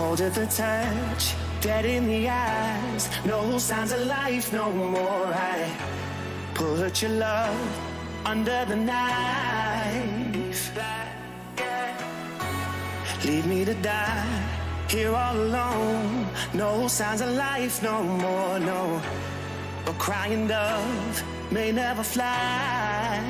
Cold at the touch, dead in the eyes. No signs of life no more. I put your love under the knife. Leave me to die here all alone. No signs of life no more, no. A crying dove may never fly.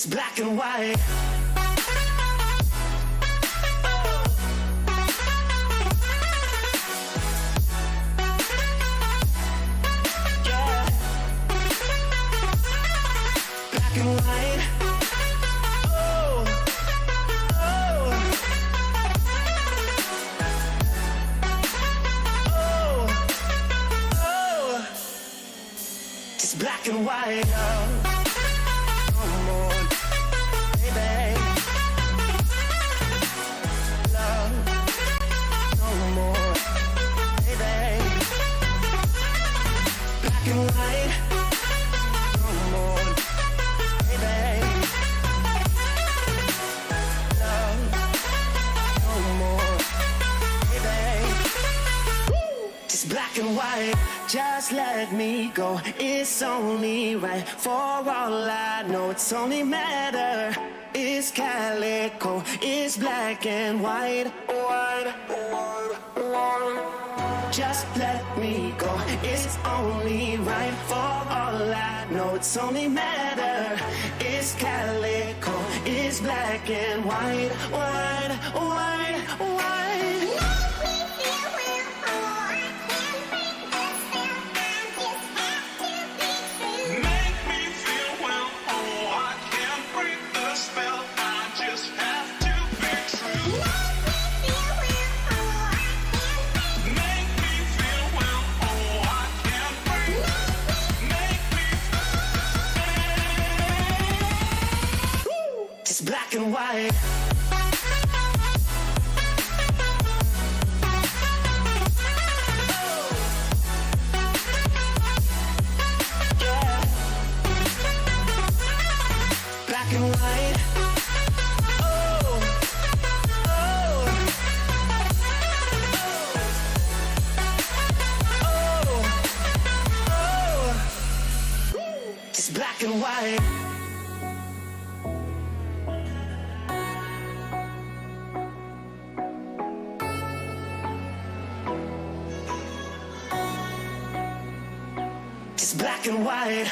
Black and white. Yeah. Black and white. Oh, oh, oh, oh. It's black and white. Oh. Black and white, just let me go. It's only right. For all I know, it's only matter. It's calico, it's black and white. White, white, white. Just let me go. It's only right. For all I know, it's only matter. It's calico, it's black and white. White, white, white. Black and white. Yeah. Black and white. Oh, oh, oh, oh. It's black and white. It's black and white.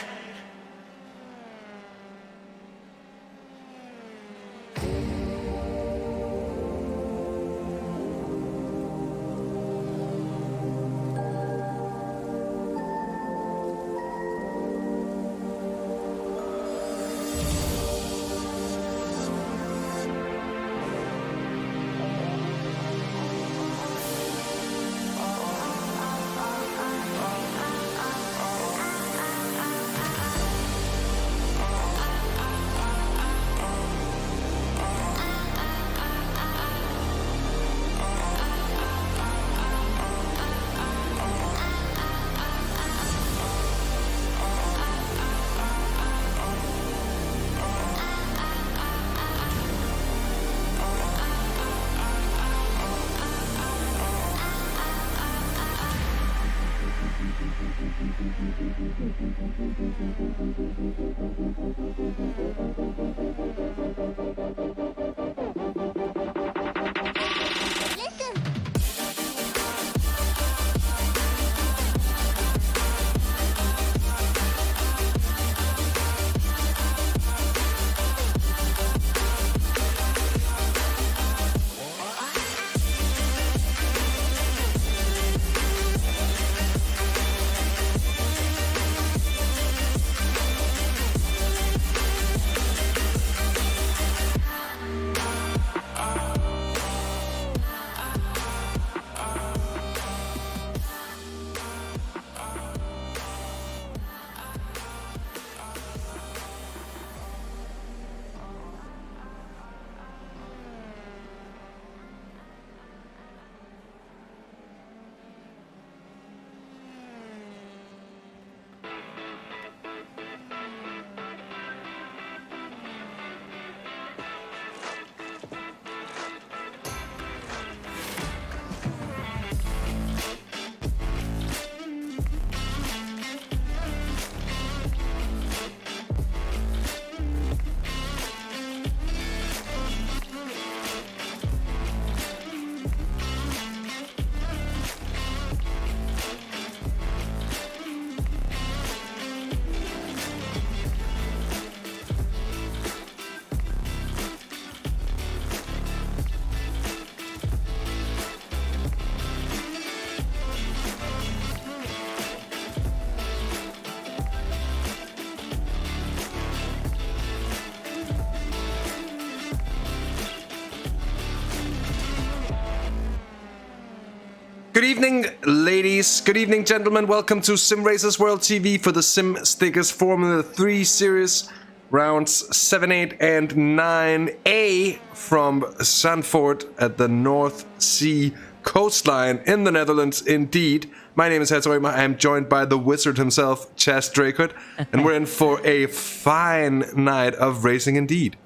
Good evening, ladies. Good evening, gentlemen. Welcome to Simracersworld TV for the Sim Stickers Formula 3 series, rounds 7, 8, and 9A from Zandvoort at the North Sea coastline in the Netherlands, indeed. My name is Hetzoima. I am joined by the wizard himself, Chas Draycote, and we're in for a fine night of racing indeed.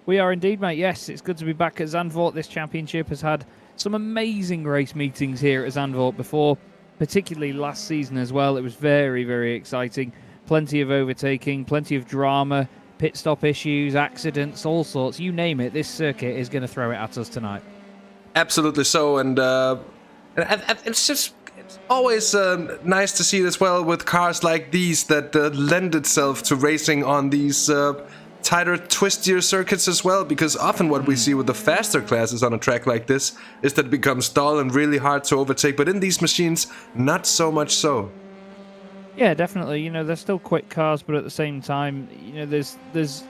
We are indeed, mate. Yes, it's good to be back at Zandvoort. This championship has had some amazing race meetings here at Zandvoort before, particularly last season as well. It was very, very exciting. Plenty of overtaking, plenty of drama, pit stop issues, accidents, all sorts. You name it, this circuit is going to throw it at us tonight. Absolutely so, and it's always nice to see it as well with cars like these that lend itself to racing on these tighter, twistier circuits as well, because often what we see with the faster classes on a track like this is that it becomes dull and really hard to overtake, but in these machines, not so much so. Yeah, definitely. You know, they're still quick cars, but at the same time, you know, there's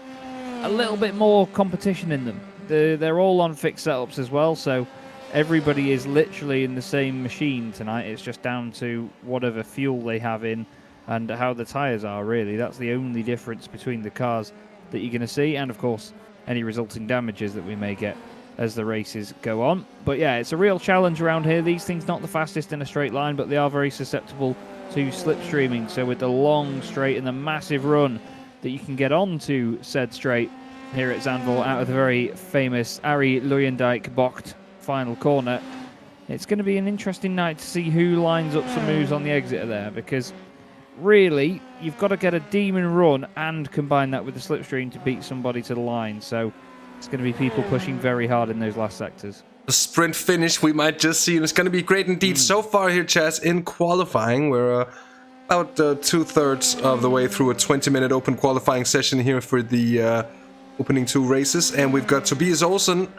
a little bit more competition in them. They're all on fixed setups as well, so everybody is literally in the same machine tonight. It's just down to whatever fuel they have in and how the tyres are, really. That's the only difference between the cars that you're going to see, and of course any resulting damages that we may get as the races go on. But yeah, it's a real challenge around here. These things not the fastest in a straight line, but they are very susceptible to slipstreaming. So with the long straight and the massive run that you can get onto said straight here at Zandvoort out of the very famous Arie Luijendijk bocht final corner, it's going to be an interesting night to see who lines up some moves on the exit there, because really, you've got to get a demon run and combine that with the slipstream to beat somebody to the line. So it's going to be people pushing very hard in those last sectors. The sprint finish we might just see, and it's going to be great indeed. So far here, Chas, in qualifying, we're about 2/3 of the way through a 20-minute open qualifying session here for the opening 2 races. And we've got Tobias Olsen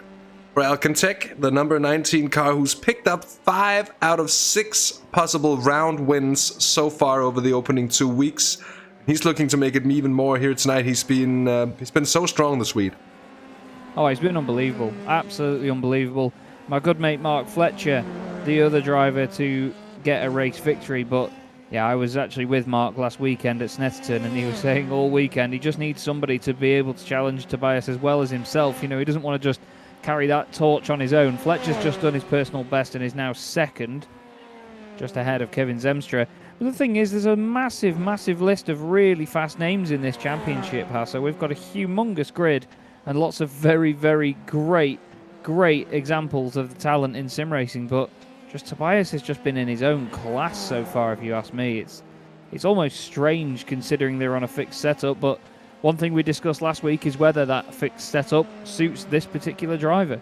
for Alcantech, the number 19 car, who's picked up 5 out of 6 possible round wins so far over the opening 2 weeks. He's looking to make it even more here tonight. He's been so strong this week. Oh, he's been unbelievable. Absolutely unbelievable. My good mate Mark Fletcher, the other driver to get a race victory. But yeah, I was actually with Mark last weekend at Snetterton, and he was saying all weekend he just needs somebody to be able to challenge Tobias as well as himself. You know, he doesn't want to just carry that torch on his own. Fletcher's just done his personal best and is now second, just ahead of Kevin Zemstra. But the thing is, there's a massive, massive list of really fast names in this championship, so we've got a humongous grid and lots of very, very great examples of the talent in sim racing. But just Tobias has just been in his own class so far, if you ask me. It's almost strange considering they're on a fixed setup, but one thing we discussed last week is whether that fixed setup suits this particular driver.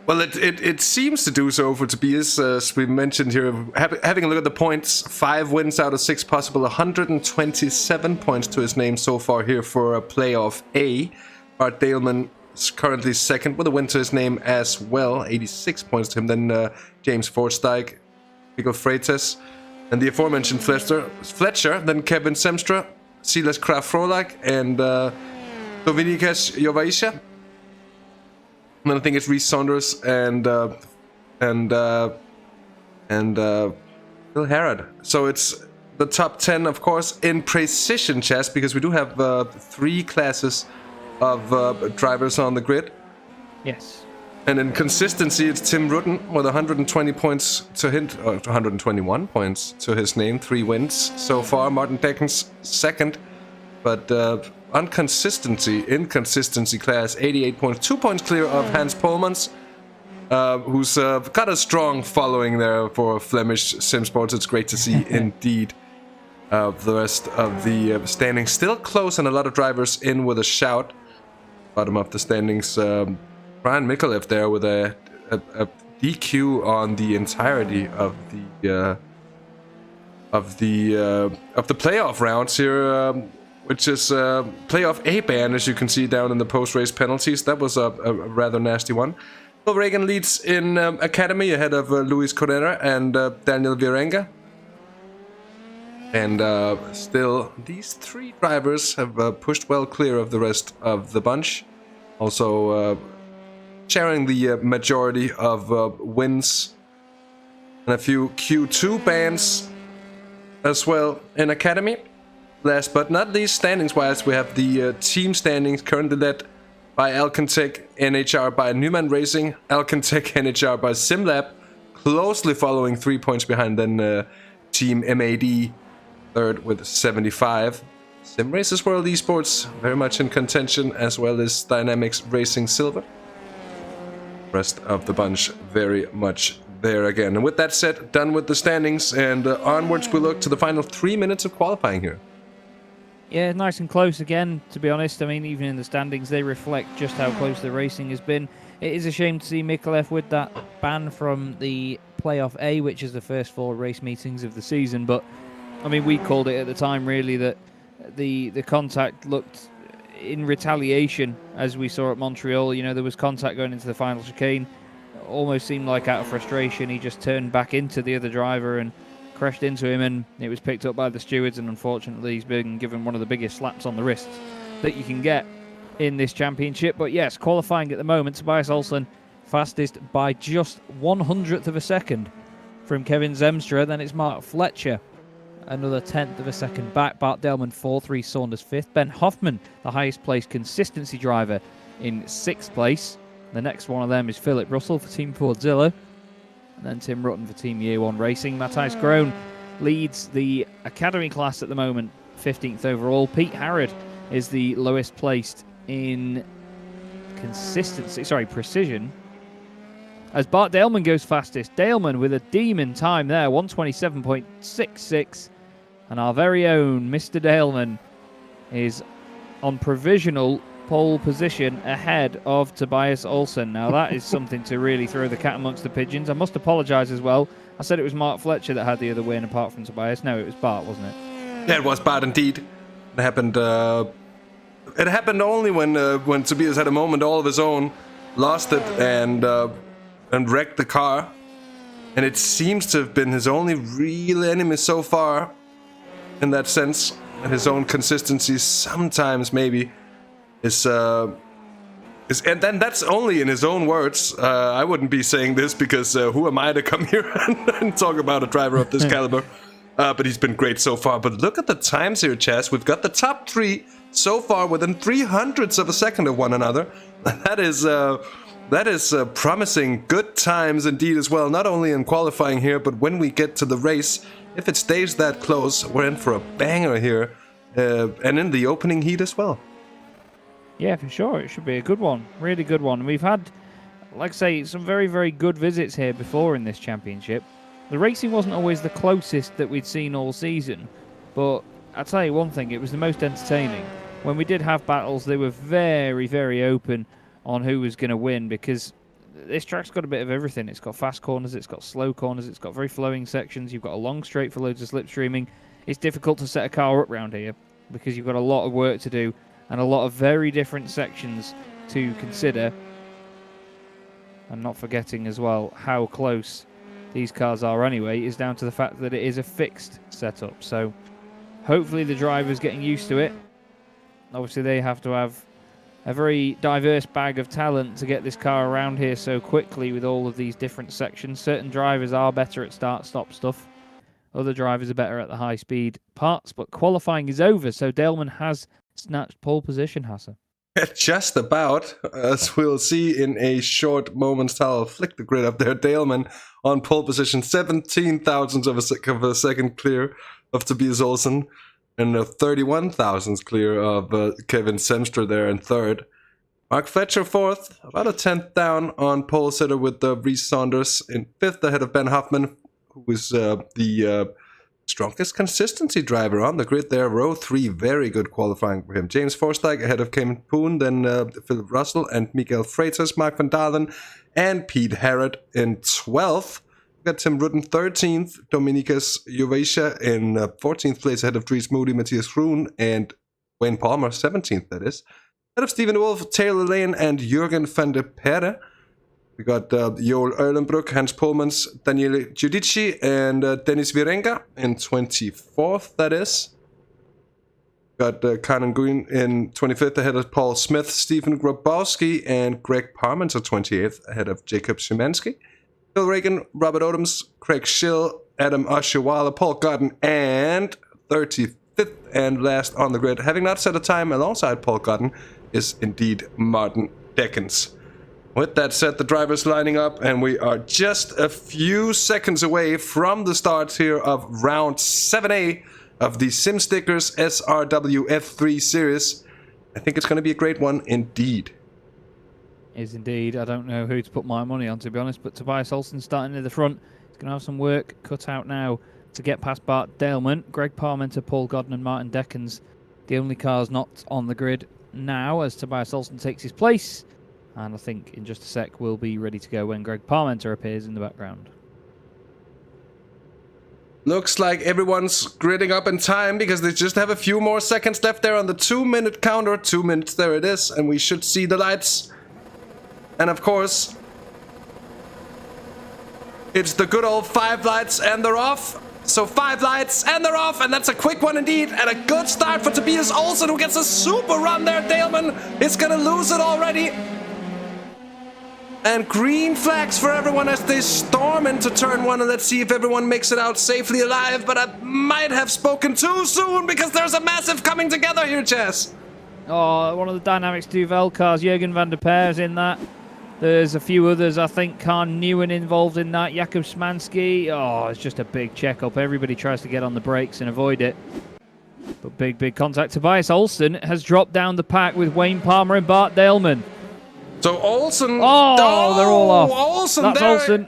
Well, it seems to do so for Tobias, as we mentioned here. Having a look at the points, 5 wins out of 6 possible, 127 points to his name so far here for a playoff A. Bart Daleman is currently second with a win to his name as well, 86 points to him. Then James Forstijk, Miguel Freitas, and the aforementioned Fletcher, then Kevin Zemstra, Silas Krafrolag, and Dominikas Jovaisha. And then I think it's Reece Saunders and Phil Harrod. So it's the top 10, of course, in precision chess, because we do have 3 classes of drivers on the grid. Yes. And in consistency, it's Tim Rutten with 120 points to 121 points to his name, 3 wins so far. Martin Deckens second, but inconsistency class, 88 points, 2 points clear of Hans Polmans, who's got a strong following there for Flemish sim sports. It's great to see indeed. The rest of the standings still close, and a lot of drivers in with a shout. Bottom of the standings, Brian Mikulev there with a DQ on the entirety of the playoff rounds here, which is playoff A ban, as you can see down in the post-race penalties. That was a rather nasty one. Phil Reagan leads in Academy ahead of Luis Correa and Daniel Virenga. And still, these 3 drivers have pushed well clear of the rest of the bunch. Also sharing the majority of wins and a few Q2 bans as well in Academy. Last but not least, standings-wise, we have the team standings currently led by Alcantech, NHR by Newman Racing, Alcantech, NHR by SimLab, closely following 3 points behind then Team MAD, third with 75. Simracersworld Esports very much in contention, as well as Dynamics Racing Silver. Rest of the bunch very much there again. And with that said, done with the standings, and onwards we look to the final 3 minutes of qualifying here. Yeah, nice and close again, to be honest. I mean, even in the standings, they reflect just how close the racing has been. It is a shame to see Mikolev with that ban from the Playoff A, which is the first 4 race meetings of the season. But, I mean, we called it at the time, really, that the contact looked in retaliation, as we saw at Montreal. You know, there was contact going into the final chicane. Almost seemed like out of frustration, he just turned back into the other driver and crashed into him, and it was picked up by the stewards, and unfortunately he's been given one of the biggest slaps on the wrists that you can get in this championship. But yes, qualifying at the moment, Tobias Olsen fastest by just 1/100th of a second from Kevin Zemstra. Then it's Mark Fletcher, another 10th of a second back. Bart Delman 4th, Reece Saunders 5th. Ben Hoffman, the highest placed consistency driver, in 6th place. The next one of them is Philip Russell for Team Fordzilla. And then Tim Rutten for Team Year 1 Racing. Matthias Groen leads the Academy class at the moment, 15th overall. Pete Harrod is the lowest placed in precision. As Bart Daleman goes fastest. Daleman with a demon time there, 127.66. And our very own Mr. Daleman is on provisional pole position ahead of Tobias Olsen. Now that is something to really throw the cat amongst the pigeons. I must apologise as well. I said it was Mark Fletcher that had the other win apart from Tobias. No, it was Bart, wasn't it? Yeah, it was Bart indeed. It happened. It happened only when Tobias had a moment all of his own, lost it, and wrecked the car. And it seems to have been his only real enemy so far, in that sense. And his own consistency sometimes maybe and then that's only in his own words. I wouldn't be saying this because who am I to come here and talk about a driver of this caliber? But he's been great so far. But look at the times here, Chaz. We've got the top 3 so far within 300ths of a second of one another. That is promising good times indeed as well. Not only in qualifying here, but when we get to the race, if it stays that close, we're in for a banger here, and in the opening heat as well. Yeah, for sure. It should be a good one. Really good one. We've had, like I say, some very, very good visits here before in this championship. The racing wasn't always the closest that we'd seen all season, but I'll tell you one thing, it was the most entertaining. When we did have battles, they were very, very open on who was going to win, because this track's got a bit of everything. It's got fast corners, it's got slow corners, it's got very flowing sections, you've got a long straight for loads of slipstreaming. It's difficult to set a car up round here because you've got a lot of work to do and a lot of very different sections to consider. And not forgetting as well how close these cars are anyway is down to the fact that it is a fixed setup. So hopefully the driver's getting used to it. Obviously they have to have a very diverse bag of talent to get this car around here so quickly with all of these different sections. Certain drivers are better at start-stop stuff. Other drivers are better at the high-speed parts, but qualifying is over, so Daleman has snatched pole position, Hasse. Just about, as we'll see in a short moment's time. I'll flick the grid up there. Daleman on pole position, 17 thousandths of a second clear of Tobias Olsen, and 31 thousandths clear of Kevin Zemstra there in third. Mark Fletcher fourth, about a 10th down on pole sitter with Reece Saunders in fifth, ahead of Ben Hoffman, who is the strongest consistency driver on the grid there. Row 3, very good qualifying for him. James Forsyth ahead of Cayman Poon, then Philip Russell and Miguel Freitas, Mark van Dalen, and Pete Harrod in 12th. We got Tim Rutten 13th, Dominikas Jovacia in 14th place ahead of Dries Moody, Matthias Groen, and Wayne Palmer, 17th that is. Ahead of Stephen Wolf, Taylor Lane, and Jürgen van der Perre. We got Joel Erlenbroek, Hans Polmans, Daniele Giudici, and Dennis Virenga in 24th, that is. We got Kanan Green in 25th, ahead of Paul Smith, Stephen Grabowski, and Greg Parmenter 28th, ahead of Jacob Szymanski. Bill Reagan, Robert Odoms, Craig Schill, Adam Oshiwala, Paul Godden, and 35th and last on the grid, having not set a time alongside Paul Godden, is indeed Martin Deckens. With that said, the drivers lining up, and we are just a few seconds away from the start here of round 7A of the Sim Stickers SRW F3 series. I think it's going to be a great one indeed. Is indeed. I don't know who to put my money on, to be honest, but Tobias Olsen starting in the front. He's going to have some work cut out now to get past Bart Daleman, Greg Parmenter, Paul Godden and Martin Deckens. The only cars not on the grid now as Tobias Olsen takes his place. And I think in just a sec we'll be ready to go when Greg Parmenter appears in the background. Looks like everyone's gridding up in time because they just have a few more seconds left there on the 2-minute counter. 2 minutes, there it is, and we should see the lights. And of course, it's the good old 5 lights and they're off. So 5 lights and they're off, and that's a quick one indeed, and a good start for Tobias Olsen, who gets a super run there. Daleman is gonna lose it already. And green flags for everyone as they storm into turn 1, and let's see if everyone makes it out safely alive, but I might have spoken too soon because there's a massive coming together here, Chess. Oh, one of the Dynamics Duvel cars, Jürgen van der Peer is in that. There's a few others, I think. Khan Newen involved in that. Jakub Smansky. Oh, it's just a big check-up. Everybody tries to get on the brakes and avoid it. But big contact. Tobias Olsen has dropped down the pack with Wayne Palmer and Bart Daleman. So Olsen... Oh, they're all off. Olsen That's there Olsen.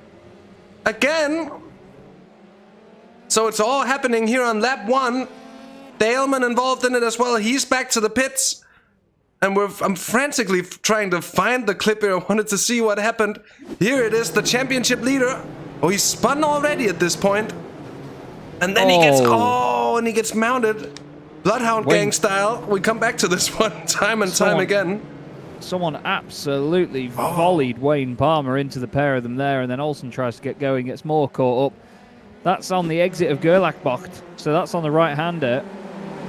again. So it's all happening here on lap 1. Daleman involved in it as well. He's back to the pits. And I'm frantically trying to find the clip here. I wanted to see what happened. Here it is, the championship leader. Oh, he's spun already at this point. And then he gets mounted. Bloodhound Gang style. We come back to this one time and time again. Someone absolutely volleyed Wayne Palmer into the pair of them there, and then Olsen tries to get going, gets more caught up. That's on the exit of Gerlachbocht, so that's on the right-hander.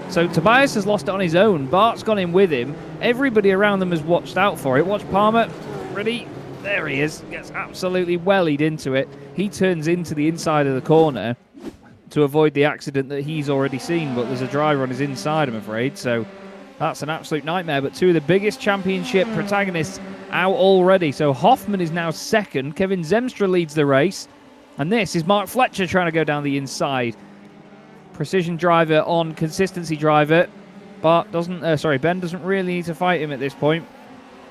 So Tobias has lost it on his own. Bart's gone in with him. Everybody around them has watched out for it. Watch Palmer. Ready? There he is. Gets absolutely wellied into it. He turns into the inside of the corner to avoid the accident that he's already seen, but there's a driver on his inside, I'm afraid. So that's an absolute nightmare. But 2 of the biggest championship protagonists out already. So Hoffman is now second. Kevin Zemstra leads the race. And this is Mark Fletcher trying to go down the inside. Precision driver on consistency driver. Ben doesn't really need to fight him at this point.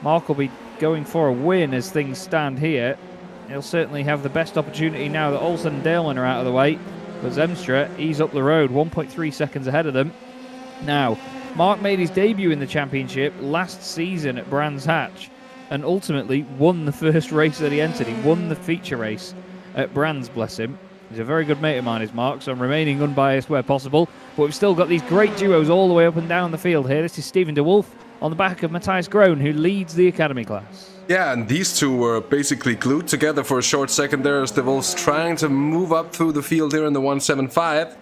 Mark will be going for a win as things stand here. He'll certainly have the best opportunity now that Olsen and Daleman are out of the way. But Zemstra, he's up the road, 1.3 seconds ahead of them. Now, Mark made his debut in the championship last season at Brands Hatch and ultimately won the first race that he entered. He won the feature race at Brands, bless him. He's a very good mate of mine, is Mark, so I'm remaining unbiased where possible. But we've still got these great duos all the way up and down the field here. This is Stephen de Wolf on the back of Matthias Groen, who leads the Academy class. Yeah, and these two were basically glued together for a short second there as de Wolf's trying to move up through the field here in the 175.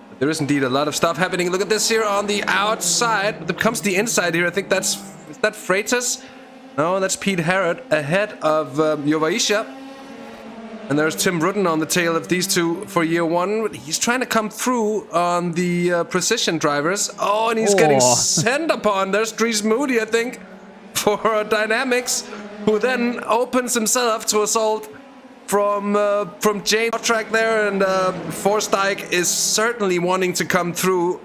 But there is indeed a lot of stuff happening. Look at this here on the outside. But there comes the inside here. I think is that Freitas? No, that's Pete Harrod ahead of Jovaisha. And there's Tim Rudden on the tail of these two for year 1. He's trying to come through on the precision drivers. Oh, and he's getting sent upon. There's Dries Moody, I think, for Dynamics, who then opens himself to assault from Jay track there. And Forstijk is certainly wanting to come through